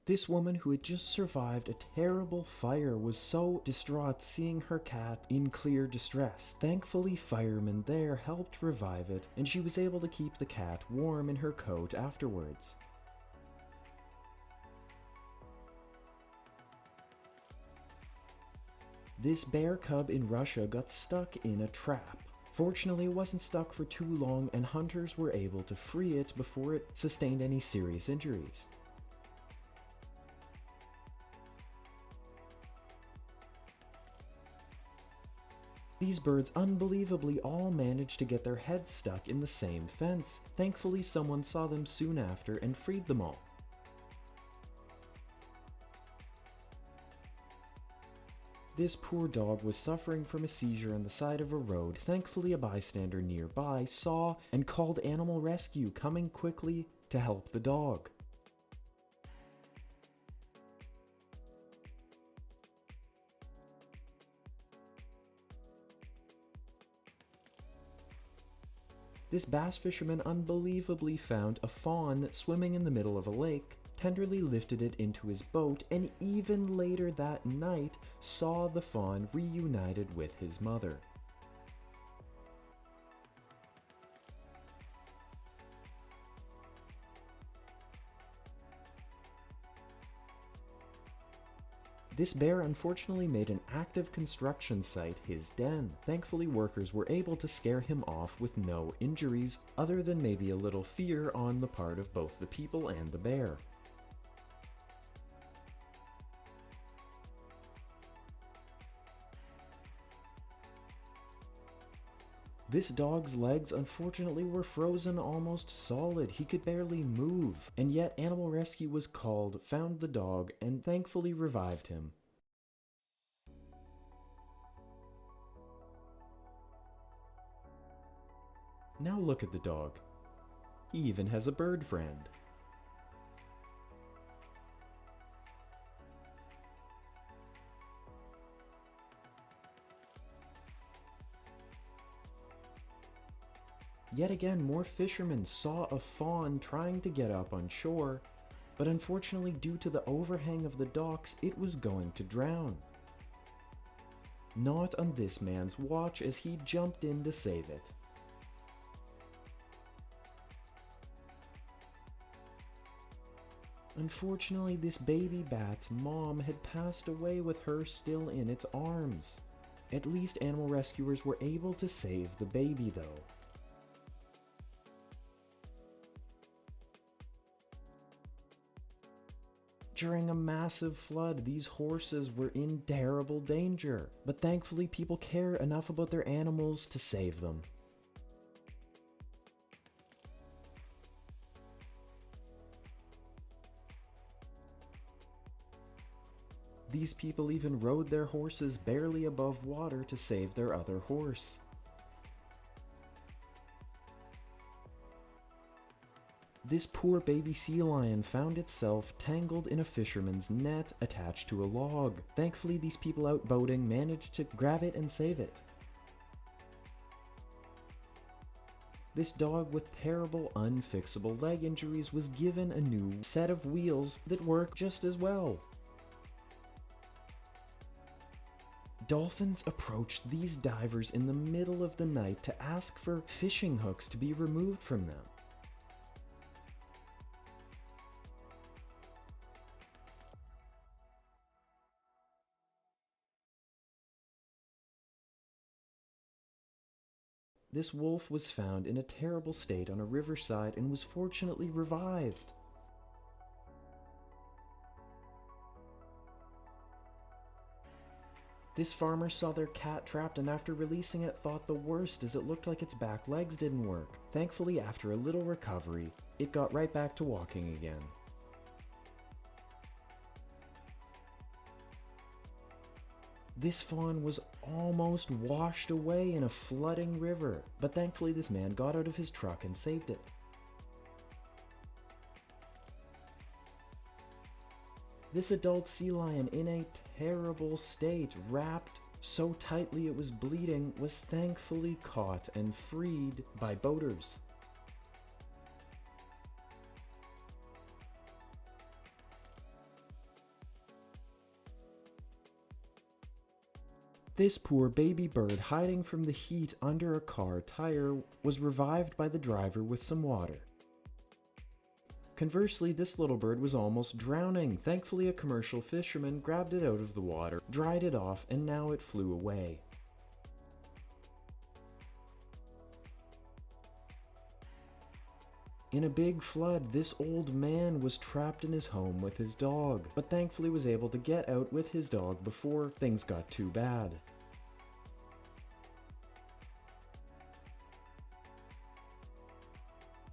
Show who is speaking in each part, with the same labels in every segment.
Speaker 1: This woman who had just survived a terrible fire was so distraught seeing her cat in clear distress. Thankfully, firemen there helped revive it, and she was able to keep the cat warm in her coat afterwards. This bear cub in Russia got stuck in a trap. Fortunately, it wasn't stuck for too long, and hunters were able to free it before it sustained any serious injuries. These birds unbelievably all managed to get their heads stuck in the same fence. Thankfully, someone saw them soon after and freed them all. This poor dog was suffering from a seizure on the side of a road. Thankfully, a bystander nearby saw and called animal rescue, coming quickly to help the dog. This bass fisherman unbelievably found a fawn swimming in the middle of a lake, tenderly lifted it into his boat, and even later that night saw the fawn reunited with his mother. This bear unfortunately made an active construction site his den. Thankfully, workers were able to scare him off with no injuries, other than maybe a little fear on the part of both the people and the bear. This dog's legs unfortunately were frozen almost solid. He could barely move, and yet animal rescue was called, found the dog, and thankfully revived him. Now look at the dog. He even has a bird friend. Yet again, more fishermen saw a fawn trying to get up on shore, but unfortunately, due to the overhang of the docks, it was going to drown. Not on this man's watch, as he jumped in to save it. Unfortunately, this baby bat's mom had passed away with her still in its arms. At least animal rescuers were able to save the baby though. During a massive flood, these horses were in terrible danger, but thankfully people care enough about their animals to save them. These people even rode their horses barely above water to save their other horse. This poor baby sea lion found itself tangled in a fisherman's net attached to a log. Thankfully, these people out boating managed to grab it and save it. This dog with terrible unfixable leg injuries was given a new set of wheels that work just as well. Dolphins approached these divers in the middle of the night to ask for fishing hooks to be removed from them. This wolf was found in a terrible state on a riverside and was fortunately revived. This farmer saw their cat trapped and after releasing it thought the worst as it looked like its back legs didn't work. Thankfully, after a little recovery, it got right back to walking again. This fawn was almost washed away in a flooding river, but thankfully this man got out of his truck and saved it. This adult sea lion, in a terrible state, wrapped so tightly it was bleeding, was thankfully caught and freed by boaters. This poor baby bird, hiding from the heat under a car tire, was revived by the driver with some water. Conversely, this little bird was almost drowning. Thankfully, a commercial fisherman grabbed it out of the water, dried it off, and now it flew away. In a big flood, this old man was trapped in his home with his dog, but thankfully was able to get out with his dog before things got too bad.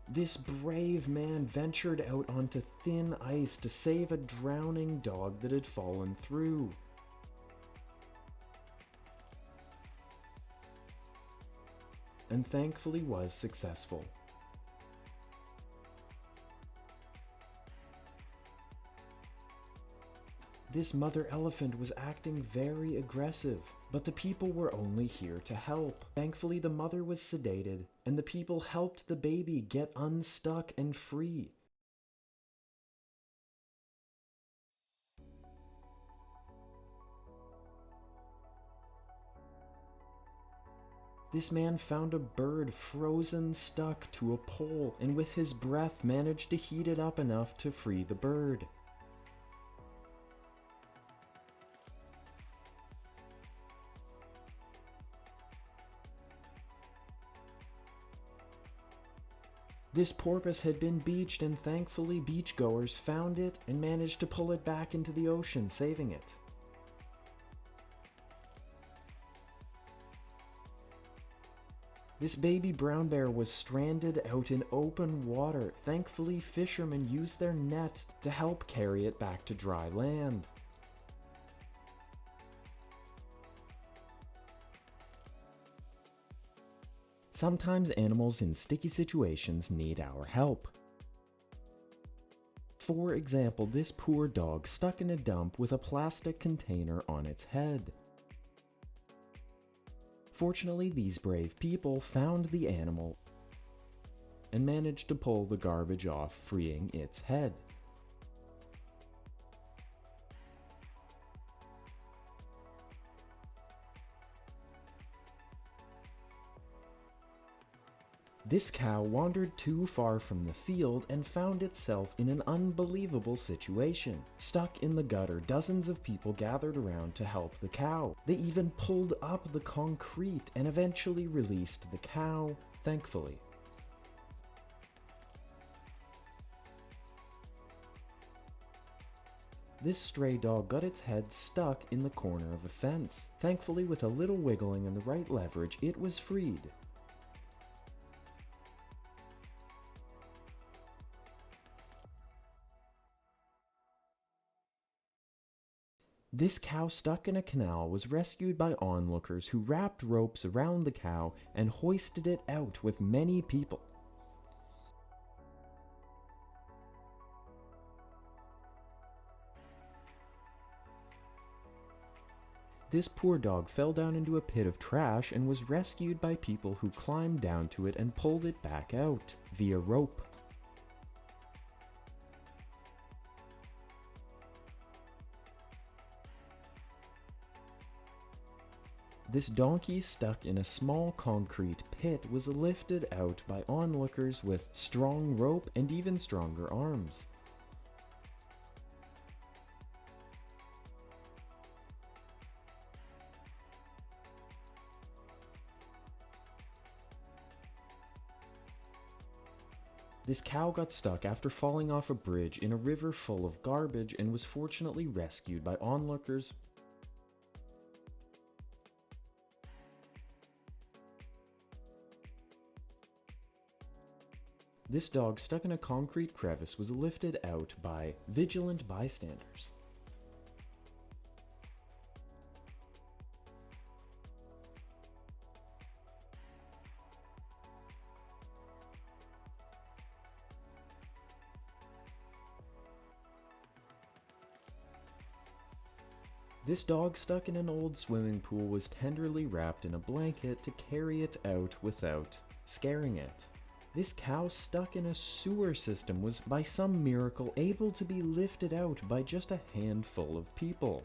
Speaker 1: This brave man ventured out onto thin ice to save a drowning dog that had fallen through. And thankfully was successful. This mother elephant was acting very aggressive, but the people were only here to help. Thankfully, the mother was sedated, and the people helped the baby get unstuck and free. This man found a bird frozen stuck to a pole, and with his breath managed to heat it up enough to free the bird. This porpoise had been beached, and thankfully beachgoers found it and managed to pull it back into the ocean, saving it. This baby brown bear was stranded out in open water. Thankfully, fishermen used their net to help carry it back to dry land. Sometimes animals in sticky situations need our help. For example, this poor dog stuck in a dump with a plastic container on its head. Fortunately, these brave people found the animal and managed to pull the garbage off, freeing its head. This cow wandered too far from the field and found itself in an unbelievable situation. Stuck in the gutter, dozens of people gathered around to help the cow. They even pulled up the concrete and eventually released the cow, thankfully. This stray dog got its head stuck in the corner of a fence. Thankfully, with a little wiggling and the right leverage, it was freed. This cow stuck in a canal was rescued by onlookers who wrapped ropes around the cow and hoisted it out with many people. This poor dog fell down into a pit of trash and was rescued by people who climbed down to it and pulled it back out via rope. This donkey stuck in a small concrete pit was lifted out by onlookers with strong rope and even stronger arms. This cow got stuck after falling off a bridge in a river full of garbage and was fortunately rescued by onlookers. This dog stuck in a concrete crevice was lifted out by vigilant bystanders. This dog stuck in an old swimming pool was tenderly wrapped in a blanket to carry it out without scaring it. This cow stuck in a sewer system was by some miracle able to be lifted out by just a handful of people.